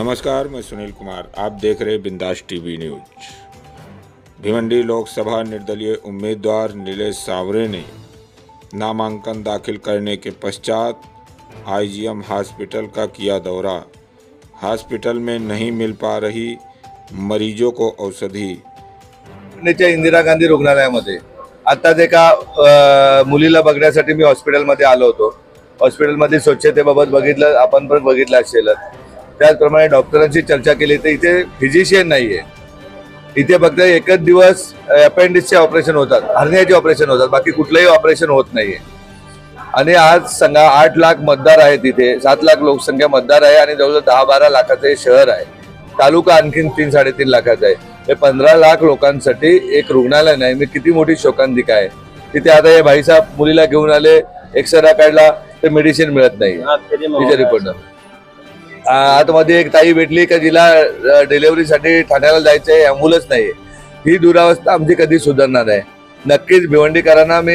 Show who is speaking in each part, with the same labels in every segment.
Speaker 1: नमस्कार, मैं सुनील कुमार। आप देख रहे बिंदास टीवी न्यूज। भिवंडी लोकसभा निर्दलीय उम्मीदवार नीलेश सावरे ने नामांकन दाखिल करने के पश्चात आईजीएम हॉस्पिटल का किया दौरा। हॉस्पिटल में नहीं मिल पा रही मरीजों को औषधि।
Speaker 2: इंदिरा गांधी रुग्णालयामध्ये आताच एका मुलीला बघण्यासाठी मी हॉस्पिटलमध्ये आलो होतो। हॉस्पिटलमध्ये स्वच्छतेबाबत बघितलं, आपण पण बघितलं असेल। त्याचप्रमाणे डॉक्टरांची चर्चा केली तर इथे फिजिशियन नाहीये। इथे फक्त एकच दिवस अपेंडिक्सचे ऑपरेशन होतात, हर्नियाचे ऑपरेशन होतात, बाकी कुठलंही ऑपरेशन होत नाहीये। आणि आज सांगा 8 लाख मतदार आहेत, इथे 7 लाख लोकसंख्या मतदार आहे आणि जवळजवळ 10-12 लाखाचं हे शहर आहे। तालुका आणखीन 3-3.5 लाखाचा आहे। हे 15 लाख लोकांसाठी एक रुग्णालय नाही, मी किती मोठी शोकांतिका आहे। तिथे आता हे भाईसाहेब मुलीला घेऊन आले, एक्सरा काढला, ते मेडिसिन मिळत नाही तिच्या रिपोर्ट। आतमध्ये एक ताई भेटली का जिला डिलिव्हरीसाठी ठाण्याला जायचंय, ॲम्ब्युलन्स नाही। ही दुरावस्था आमची कधी सुधारणार आहे। नक्कीच भिवंडीकरांना मी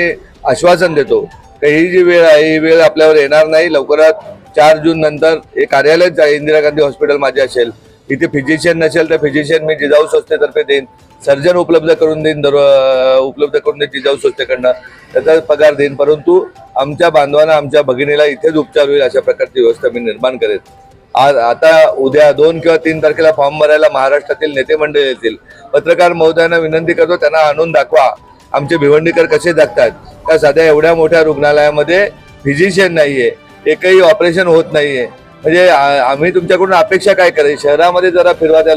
Speaker 2: आश्वासन देतो की ही जी वेळ आहे ही वेळ आपल्यावर येणार नाही। लवकरात 4 जून नंतर हे कार्यालयच इंदिरा गांधी हॉस्पिटल माझे असेल। इथे फिजिशियन नसेल तर फिजिशियन मी जिजाऊ संस्थेतर्फे देईन, सर्जन उपलब्ध करून देईन, जिजाऊ संस्थेकडनं त्याचा पगार देईन। परंतु आमच्या बांधवांना, आमच्या भगिनीला इथेच उपचार होईल अशा प्रकारची व्यवस्था मी निर्माण करेन। आज आता उद्या 2 किंवा 3 तारखेला फॉर्म भरायला महाराष्ट्रातील नेते मंडळी येतील। पत्रकार महोदयांना विनंती करतो, त्यांना आणून दाखवा आमचे भिवंडीकर कसे जगतात। त्या साध्या एवढ्या मोठ्या रुग्णालयामध्ये फिजिशियन नाहीये, एकही ऑपरेशन होत नाहीये। म्हणजे आम्ही तुमच्याकडून अपेक्षा काय करायची? शहरामध्ये जरा फिरवा त्या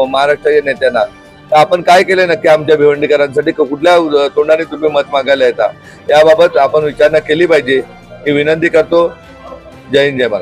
Speaker 2: महाराष्ट्राच्या नेत्यांना, तर आपण काय केले नक्की आमच्या भिवंडीकरांसाठी, कुठल्या तोंडाने तुम्ही मत मागायला येता, याबाबत आपण विचारणा केली पाहिजे ही विनंती करतो। जय हिंद, जय महाराष्ट्र।